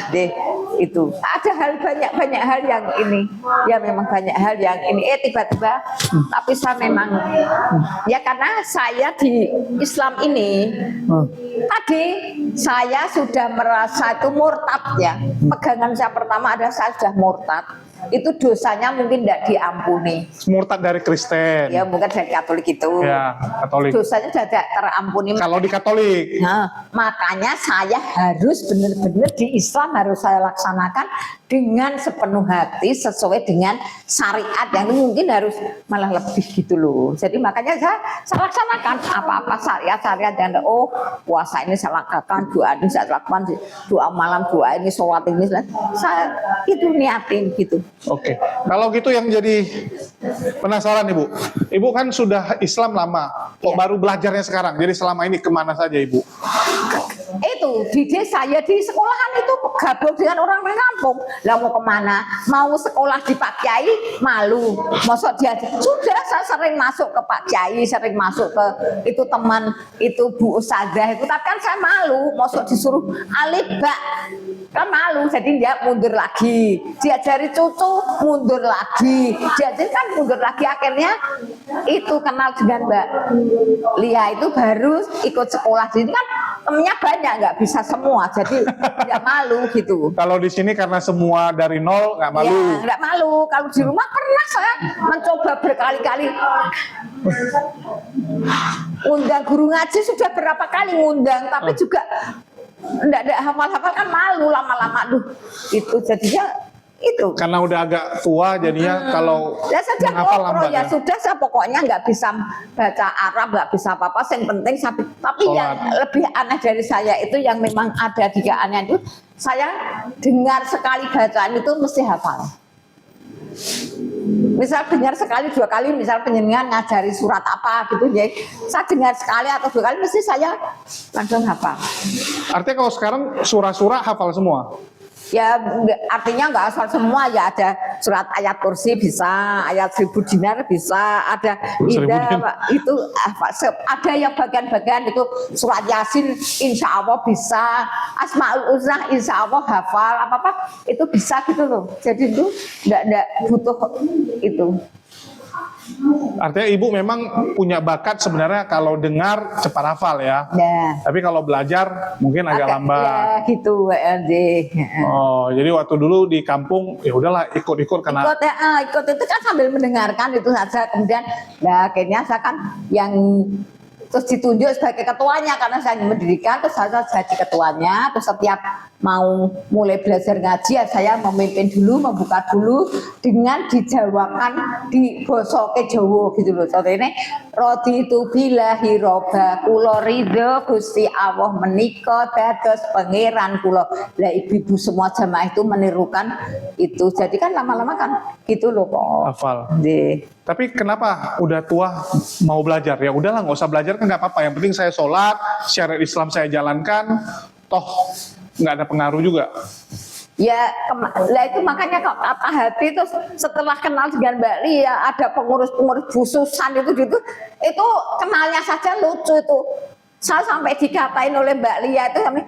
Itu ada banyak hal yang ini. Ya memang banyak hal yang ini. Tiba-tiba. Tapi saya memang ya karena saya di Islam ini tadi saya sudah merasa itu murtad ya. Pegangan saya pertama adalah saya sudah murtad. Itu dosanya mungkin tidak diampuni. Murtad dari Kristen. Ya mungkin dari Katolik itu. Ya, Katolik. Dosanya sudah tidak terampuni. Kalau di Katolik. Nah, makanya saya harus benar-benar di Islam harus saya laksanakan dengan sepenuh hati sesuai dengan syariat yang mungkin harus malah lebih gitu loh. Jadi makanya saya laksanakan apa-apa syariat dan puasa ini saya lakukan, doa ini saya lakukan, doa malam, doa ini, sholat ini, saya itu niatin gitu. Oke, kalau gitu yang jadi penasaran ibu, ibu kan sudah Islam lama, kok Ya. baru belajarnya sekarang? Jadi selama ini kemana saja ibu? Itu di desa ya di sekolahan itu gabung dengan orang kampung. Lah mau kemana? Mau sekolah di Pak Kiai malu. Mosok dia sudah saya sering masuk ke Pak Kiai, sering masuk ke itu teman itu Bu Ustazah itu, tapi kan saya malu. Mosok disuruh alif ba kan malu, jadi dia mundur lagi. Diajari cucu mundur lagi. Jadi kan mundur lagi akhirnya itu kenal dengan Mbak Lia itu baru ikut sekolah. Jadi kan temennya banyak, nggak bisa semua, jadi nggak malu gitu. Kalau di sini karena semua dari nol nggak malu. Ya, nggak malu. Kalau di rumah pernah saya mencoba berkali-kali. Undang guru ngaji sudah berapa kali ngundang, tapi juga nggak ada hafal-hafal kan malu lama-lama. Duh, itu jadinya itu. Karena udah agak tua jadinya kalau Ya saja menghafal ngobrol lambat ya sudah, saya pokoknya nggak bisa baca Arab, nggak bisa apa-apa. Yang penting tapi yang lebih aneh dari saya itu yang memang ada di keanehan itu, saya dengar sekali bacaan itu mesti hafal. Misal dengar sekali 2 kali, misal penjenengan ngajari surat apa gitu ya, saya dengar sekali atau 2 kali mesti saya langsung hafal. Artinya kalau sekarang surah-surah hafal semua? Ya artinya nggak asal semua ya, ada surat ayat kursi bisa, ayat 1000 dinar bisa, ada 1000 itu ada yang bagian-bagian itu surat Yasin insya Allah bisa, Asmaul Husna insya Allah hafal, apa-apa itu bisa gitu loh. Jadi itu nggak butuh itu. Artinya ibu memang punya bakat sebenarnya kalau dengar cepat hafal ya. Ya. Tapi kalau belajar mungkin agak lambat. Ya gitu deh. Oh, jadi waktu dulu di kampung ya udahlah ikut-ikut karena Ikut itu kan sambil mendengarkan itu saja, kemudian akhirnya saya kan yang terus ditunjuk sebagai ketuanya karena saya mendirikan, terus saya jadi ketuanya. Terus setiap mau mulai belajar ngaji ya saya memimpin dulu, membuka dulu dengan dijawabkan di bosoke Jawa gitu loh. Contohnya rodi itu bilahi roba kulo ridho Gusti Allah menika dados pangeran kulo. Lah ibu-ibu semua jamaah itu menirukan itu. Jadi kan lama-lama kan gitu loh kok. hafal. Deh. Tapi kenapa udah tua mau belajar? Ya udahlah nggak usah belajar kan nggak apa-apa. Yang penting saya sholat, syariat Islam saya jalankan, toh nggak ada pengaruh juga. Ya, lah itu makanya kok kata hati itu setelah kenal dengan Mbak Lia ada pengurus-pengurus khususan itu gitu, itu kenalnya saja lucu itu. Saya sampai dikatain oleh Mbak Lia itu sampai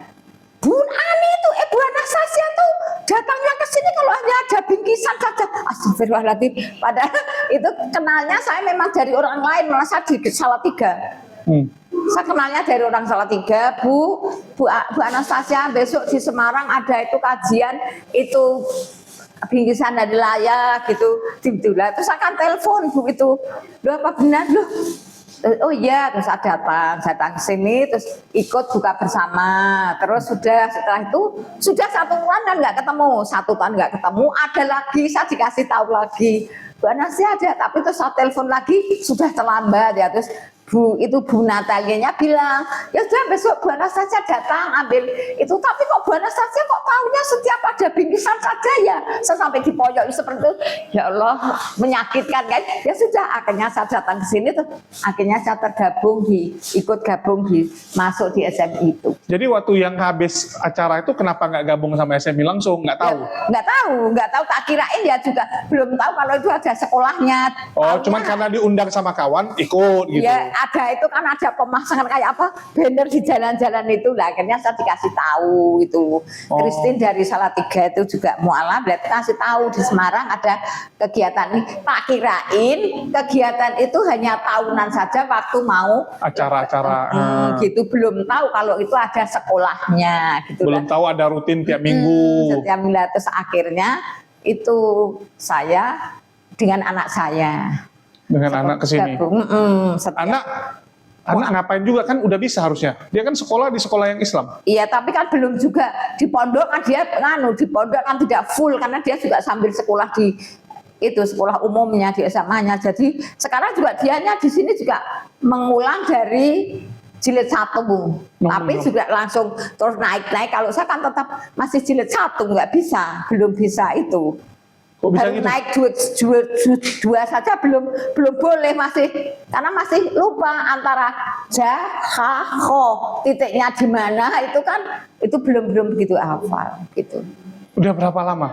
Bu Ani itu, Bu Anastasia tuh datangnya ke sini kalau hanya ada bingkisan saja. Astagfirullahaladzim. Padahal itu kenalnya saya memang dari orang lain, malah saya di Salatiga. Saya kenalnya dari orang Salatiga, Bu Anastasia besok di Semarang ada itu kajian itu bingkisan dari layak gitu, tiba-tiba terus akan telepon Bu itu, loh apa benar loh? Oh iya, terus saya datang ke sini, terus ikut buka bersama, terus setelah itu sudah 1 bulan dan nggak ketemu, 1 tahun nggak ketemu, ada lagi saya dikasih tahu lagi, Bu Anasya ada, tapi terus saya telepon lagi sudah terlambat ya, terus Bu Natalianya bilang, ya sudah besok Bu Anastasia datang ambil itu, tapi kok Bu Anastasia kok tahunya setiap ada bingkisan saja ya, saya sampai dipoyoi seperti itu, ya Allah menyakitkan kan, ya sudah akhirnya saya datang ke sini, tuh akhirnya saya ikut gabung masuk di SMI itu. Jadi waktu yang habis acara itu kenapa nggak gabung sama SMI langsung? Nggak tahu? Ya, nggak tahu, tak kirain ya juga belum tahu kalau itu ada sekolahnya. Oh, cuman karena diundang sama kawan ikut gitu. Ya, ada itu kan ada pemasangan kayak apa banner di jalan-jalan itu lah, akhirnya saya dikasih tahu itu. Christine dari Salatiga itu juga mualaf, berarti kasih tahu di Semarang ada kegiatan ini. Tak kirain kegiatan itu hanya tahunan saja waktu mau acara-acara gitu, belum tahu kalau itu ada sekolahnya gitu. Belum tahu ada rutin tiap minggu. Setiap minggu, terus akhirnya itu saya dengan anak saya. Dengan anak kesini. Anak ngapain juga kan udah bisa harusnya. Dia kan sekolah di sekolah yang Islam. Iya, tapi kan belum juga di pondok kan dia di pondok kan tidak full karena dia juga sambil sekolah di itu sekolah umumnya di SMA-nya. Jadi sekarang juga dianya di sini juga mengulang dari jilid 1 Bu. Tapi juga langsung terus naik. Kalau saya kan tetap masih jilid 1 nggak bisa, belum bisa itu. Kok bisa baru gitu? naik dua saja belum boleh, masih karena masih lupa antara ja, ha, ho, titiknya di mana itu kan itu belum begitu hafal gitu. Udah berapa lama?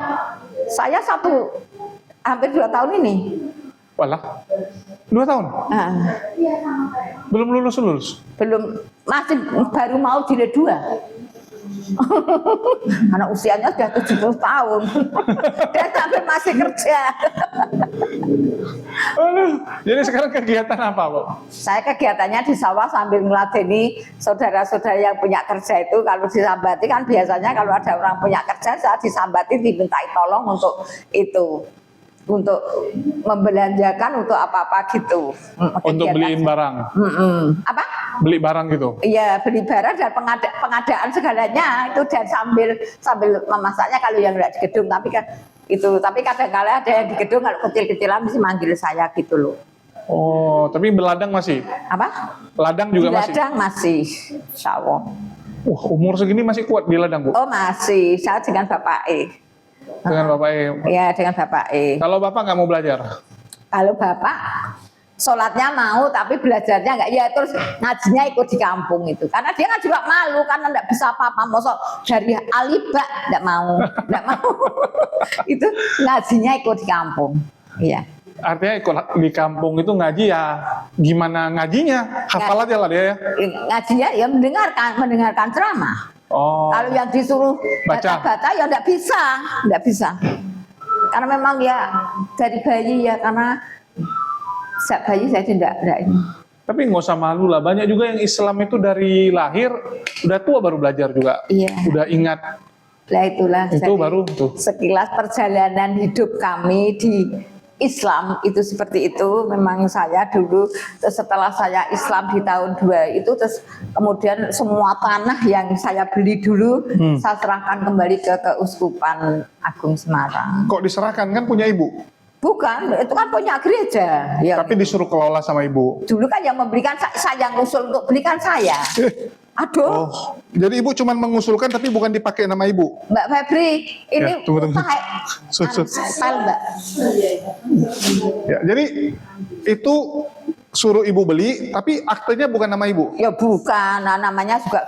Saya hampir 2 tahun ini. Walah, 2 tahun? Belum lulus? Belum, masih baru mau jilid 2. Karena usianya sudah 70 tahun dan sampai masih kerja. Jadi sekarang kegiatan apa, Bu? Saya kegiatannya di sawah sambil meladeni saudara-saudara yang punya kerja itu. Kalau disambati kan biasanya kalau ada orang punya kerja, saya disambati dimintai tolong untuk itu, untuk membelanjakan untuk apa-apa gitu. Untuk beliin barang? Apa? Beli barang gitu? Iya, beli barang dan pengadaan segalanya itu, dan sambil memasaknya kalau yang nggak di gedung. Tapi kan itu, tapi kadang-kadang ada yang di gedung, kalau kecil-kecilan mesti manggil saya gitu loh. Oh, tapi beladang masih? Apa? Ladang juga masih? Ladang masih, insya Allah. Wah, umur segini masih kuat di ladang, Bu? Oh masih, saya dengan Bapak E. Dengan Bapak E? Iya, dengan Bapak E. Kalau Bapak nggak mau belajar? Kalau Bapak sholatnya mau, tapi belajarnya enggak. Ya terus ngajinya ikut di kampung itu. Karena dia kan juga malu, karena enggak bisa apa-apa. Masa dari alibak enggak mau. Itu ngajinya ikut di kampung. Iya. Artinya ikut di kampung itu ngaji ya, gimana ngajinya? Hafal aja lah dia ya? Ngajinya ya mendengarkan ceramah. Oh. Kalau yang disuruh baca-baca ya enggak bisa. Karena memang ya dari bayi ya, karena bayi saya tidak ini. Tapi nggak usah malu lah, banyak juga yang Islam itu dari lahir udah tua baru belajar juga. Iya. Udah ingat. Lah itulah. Itu baru tuh. Sekilas perjalanan hidup kami di Islam itu seperti itu. Memang saya dulu, setelah saya Islam di tahun 2 itu, terus kemudian semua tanah yang saya beli dulu saya serahkan kembali ke Keuskupan Agung Semarang. Kok diserahkan, kan punya ibu? Bukan, itu kan punya gereja. Ya. Tapi disuruh kelola sama ibu? Dulu kan yang memberikan, saya yang ngusul untuk berikan saya. Aduh. Oh, jadi ibu cuma mengusulkan tapi bukan dipakai nama ibu? Mbak Febri, ini ya, tunggu. Style, Mbak. Ya, jadi itu suruh ibu beli, tapi aktenya bukan nama ibu? Ya bukan, nah, namanya juga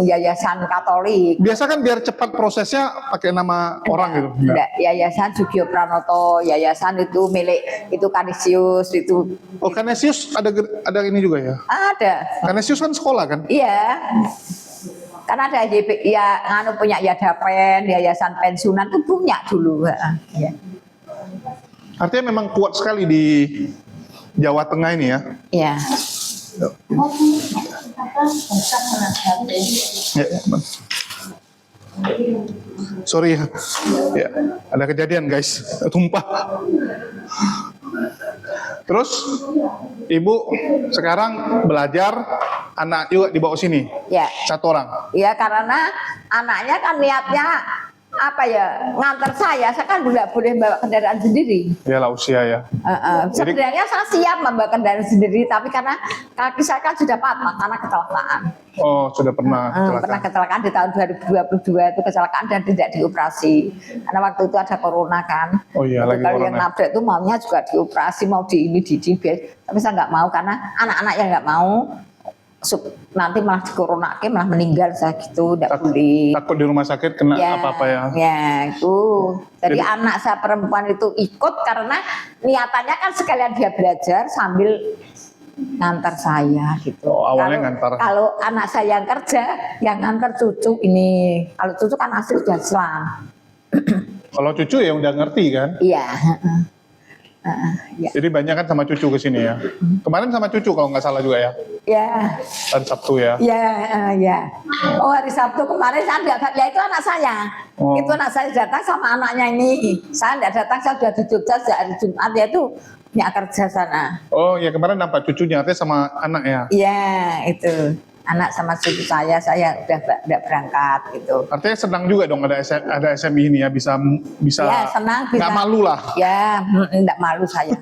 Yayasan Katolik. Biasa kan biar cepat prosesnya pakai nama orang gitu? Enggak, Yayasan Sugio Pranoto, yayasan itu milik itu Kanisius itu. Oh, Kanisius ada ini juga ya? Ada. Kanisius kan sekolah kan? Iya. Karena ada punya Yadapen, Yayasan Pensiunan itu punya dulu. Ya. Artinya memang kuat sekali di Jawa Tengah ini ya? Iya. Ya, Sorry ya. Ya, ada kejadian guys, tumpah. Terus ibu sekarang belajar, anak juga dibawa sini, Ya. satu orang. Ya karena anaknya kan niatnya apa ya, nganter saya kan nggak boleh bawa kendaraan sendiri. Iyalah usia ya. Jadi- Sebenarnya saya siap membawa kendaraan sendiri, tapi karena kaki saya kan sudah patah karena kecelakaan. Oh, sudah pernah Pernah kecelakaan. kecelakaan di tahun 2022 itu kecelakaan dan tidak dioperasi karena waktu itu ada corona kan. Oh iya, Itu lagi kalau yang corona. nabrak itu maunya juga dioperasi, mau di ini di tapi saya nggak mau karena anak-anak yang nggak mau nanti malah di corona malah meninggal saya gitu, nggak boleh. Takut di rumah sakit kena apa-apa ya. Ya itu. Jadi Jadi- anak saya perempuan itu ikut karena niatannya kan sekalian dia belajar sambil ngantar saya gitu. Oh, awalnya ngantar. Kalau anak saya yang kerja, yang ngantar cucu ini. Kalau cucu kan asli sudah Islam. Kalau cucu ya udah ngerti kan. Iya. Ya. Jadi banyak kan sama cucu ke sini ya. Kemarin sama cucu kalau nggak salah juga ya. Ya. Hari Sabtu ya. Ya. Oh hari Sabtu kemarin saya tidak, ya itu anak saya. Oh. Itu anak saya datang sama anaknya ini. Saya tidak datang, saya sudah di Jogja sejak hari Jumat, ya itu punya kerja sana. Oh ya kemarin nampak cucunya artinya sama anak ya. Iya itu anak sama cucu saya udah tidak berangkat gitu. Artinya senang juga dong ada SMI ini ya, bisa Ya senang bisa. nggak malu lah. Ya tidak malu saya.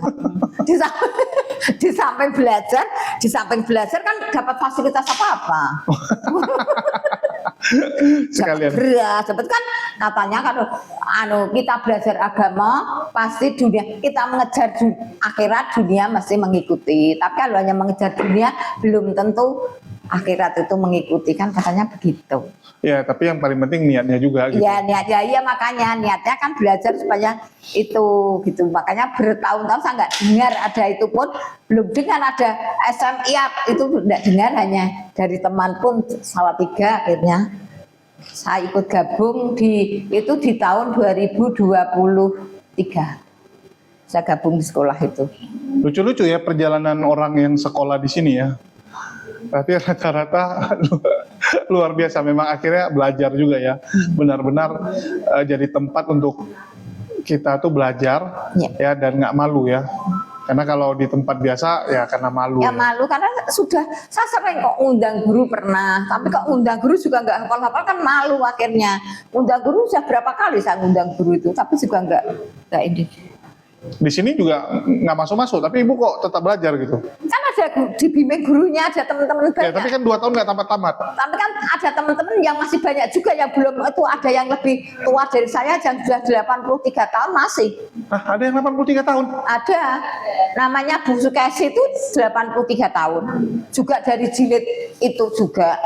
Di samping belajar kan dapat fasilitas apa-apa. Sekalian. Beras, dapat kan katanya kalau kita belajar agama pasti dunia kita mengejar akhirat, dunia mesti mengikuti. Tapi kalau hanya mengejar dunia belum tentu akhirat itu mengikuti, kan katanya begitu. Ya tapi yang paling penting niatnya juga gitu. Ya niatnya, ya makanya niatnya kan belajar supaya itu gitu. Makanya bertahun-tahun saya nggak dengar ada itu pun, belum dengar ada SMI itu tidak dengar, hanya dari teman pun Salatiga akhirnya saya ikut gabung di tahun 2023. Saya gabung di sekolah itu. Lucu-lucu ya perjalanan orang yang sekolah di sini ya. Tapi rata-rata luar biasa, memang akhirnya belajar juga ya. Benar-benar jadi tempat untuk kita tuh belajar ya dan nggak malu ya. Karena kalau di tempat biasa ya karena malu. Ya malu karena sudah saya sering kok undang guru pernah, tapi kok undang guru juga nggak hafal-hafal kan malu akhirnya. Undang guru sudah berapa kali saya undang guru itu, tapi juga nggak ini. Di sini juga nggak masuk-masuk, tapi ibu kok tetap belajar gitu. Kan ada dibimbing gurunya, ada teman-teman banyak. Ya tapi kan 2 tahun nggak tamat-tamat. Tapi kan ada teman-teman yang masih banyak juga yang belum, itu ada yang lebih tua dari saya yang sudah 83 tahun masih. Nah, ada yang 83 tahun. Ada, namanya Bu Sukesi itu 83 tahun. Juga dari jilid itu juga.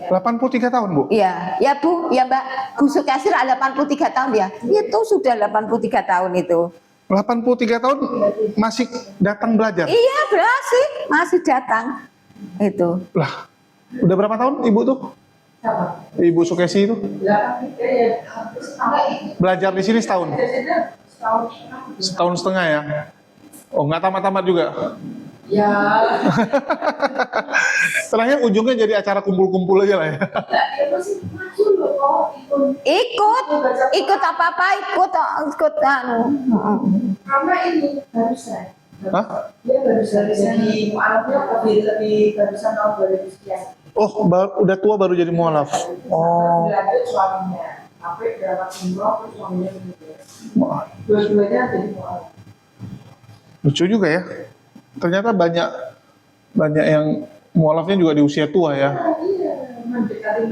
83 tahun, Bu. Iya, ya Bu, ya Mbak. Bu Sukesi 83 tahun ya. Itu sudah 83 tahun itu. 83 tahun masih datang belajar. Iya, masih datang. Itu. Lah, udah berapa tahun Ibu tuh? Ibu Sukesi itu? Belajar di sini setahun? Setahun setengah ya? Oh, nggak tamat-tamat juga? Ya. Terakhir ujungnya jadi acara kumpul-kumpul aja lah ya? Ikut apa-apa, ikut anu. Karena ini barusan. Hah? Dia barusan jadi mualafnya lebih barusan tahun 2000 sekian. Oh, udah tua baru jadi mualaf? Oh. Dilanjut suaminya. Sampai berapa umroh terus suaminya meninggal. Dua-duanya jadi mualaf. Lucu juga ya. Ternyata banyak yang mualafnya juga di usia tua ya. Iya, mendekati.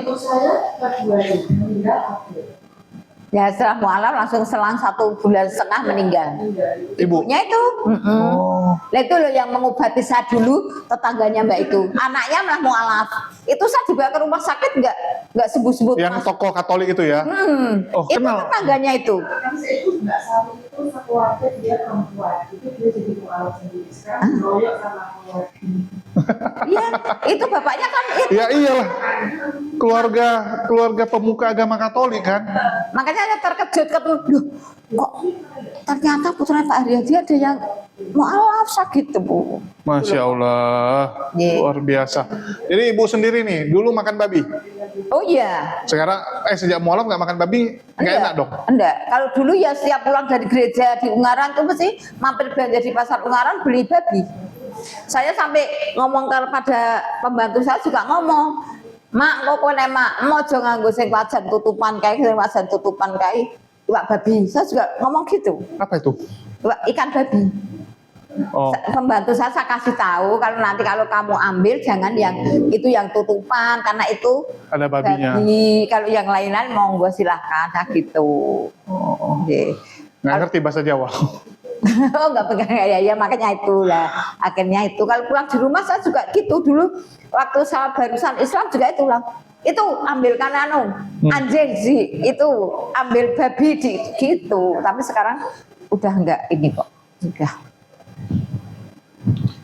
Itu saya Februari meninggal April. Ya setelah mualaf langsung selang 1 bulan setengah meninggal. Ibu? Ibunya itu. Oh. Lah itu loh yang mengobati saya dulu, tetangganya Mbak itu. Anaknya malah mualaf. Itu saya dibawa ke rumah sakit nggak sembuh-sembuh. Yang tokoh Katolik itu ya? Oh, Itu kenal. tetangganya itu. Kan saya itu nggak salah itu sekeluarga dia perempuan. Itu dia jadi mualaf sendiri. Sekarang royok sama keluarga. Iya, itu bapaknya kan itu. Ya iyalah. Keluarga pemuka agama Katolik kan? Makanya saya terkejut ketemu, loh, kok ternyata putra Pak Haryadi ada yang mualaf sakit tuh Bu. Masya Allah, Iya. luar biasa. Jadi ibu sendiri nih, dulu makan babi. Oh iya. Sekarang, sejak mualaf nggak makan babi, nggak enak dong? Enggak. Kalau dulu ya setiap pulang dari gereja di Ungaran tuh mesti mampir belanja di pasar Ungaran beli babi. Saya sampai ngomong kepada pembantu saya juga ngomong, mak kok nek mak mojo nganggo sing wajan tutupan kae, sing wajan tutupan kae, iwak babi. Saya juga ngomong gitu. Apa itu? Ikan babi. Oh, Pembantu saya kasih tahu kalau nanti kalau kamu ambil jangan yang itu yang tutupan karena itu ada babinya. babi. Kalau yang lain-lain monggo silahkan nah gitu. Oke. Nggak ngerti bahasa Jawa. Oh nggak pegang ya makanya itulah akhirnya itu kalau pulang di rumah saya juga gitu dulu waktu saya barusan Islam juga itu lah itu ambilkan anjing sih itu ambil babi di gitu tapi sekarang udah enggak ini kok udah.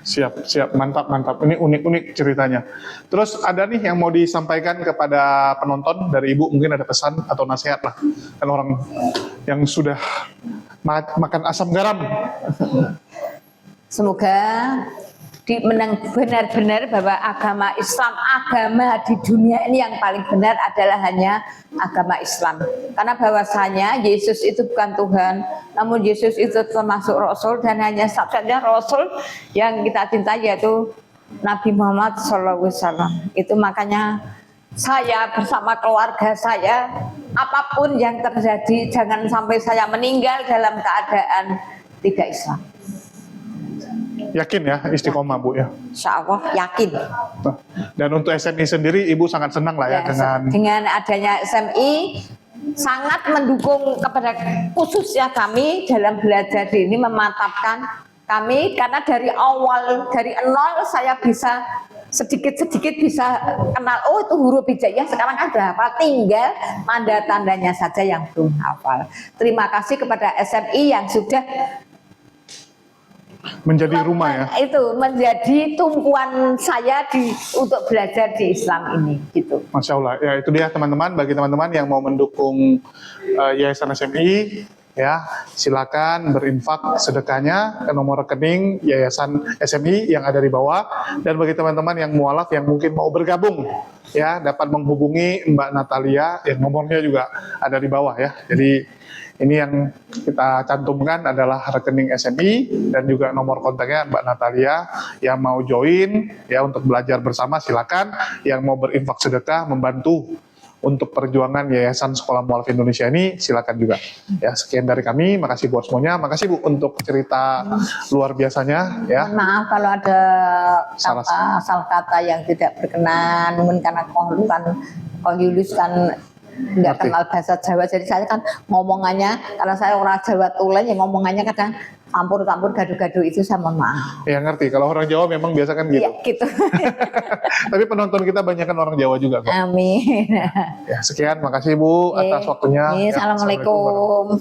Siap, mantap. Ini unik-unik ceritanya. Terus ada nih yang mau disampaikan kepada penonton dari ibu, mungkin ada pesan atau nasihat lah. Kan orang yang sudah makan asam garam. Semoga benar-benar bahwa agama Islam, agama di dunia ini yang paling benar adalah hanya agama Islam. Karena bahwasanya Yesus itu bukan Tuhan, namun Yesus itu termasuk Rasul dan hanya satu-satunya Rasul yang kita cintai yaitu Nabi Muhammad SAW. Itu makanya saya bersama keluarga saya, apapun yang terjadi, jangan sampai saya meninggal dalam keadaan tidak Islam. Yakin ya istiqomah Bu ya. Insya Allah yakin. Dan untuk SMI sendiri Ibu sangat senang lah ya, dengan adanya SMI sangat mendukung kepada khususnya kami dalam belajar ini memantapkan kami karena dari awal dari nol saya bisa sedikit-sedikit bisa kenal oh itu huruf hijaiyah sekarang kan sudah hafal tinggal tanda tandanya saja yang belum hafal. Terima kasih kepada SMI yang sudah menjadi rumah ya. Itu menjadi tumpuan saya untuk belajar di Islam ini gitu. Masya Allah. Ya itu dia teman-teman. Bagi teman-teman yang mau mendukung Yayasan SMI, ya silakan berinfak sedekahnya ke nomor rekening Yayasan SMI yang ada di bawah. Dan bagi teman-teman yang mualaf yang mungkin mau bergabung, ya dapat menghubungi Mbak Natalia. Yang nomornya juga ada di bawah ya. Jadi ini yang kita cantumkan adalah rekening SMI dan juga nomor kontaknya Mbak Natalia. Yang mau join ya untuk belajar bersama silakan. Yang mau berinfak sedekah membantu untuk perjuangan Yayasan Sekolah Mualaf Indonesia ini silakan juga. Ya sekian dari kami. Makasih buat semuanya. Makasih Bu untuk cerita luar biasanya. Ya. Maaf kalau ada salah kata yang tidak berkenan, mungkin karena Yulus kan nggak kenal bahasa Jawa, jadi saya kan ngomongannya karena saya orang Jawa tulen ya ngomongannya kadang campur-campur gaduh-gaduh itu saya mohon maaf. Ya ngerti, kalau orang Jawa memang biasa kan gitu. Iya gitu. Tapi penonton kita banyak kan orang Jawa juga kok. Amin. Ya sekian, makasih Bu atas waktunya. Ya, Assalamualaikum.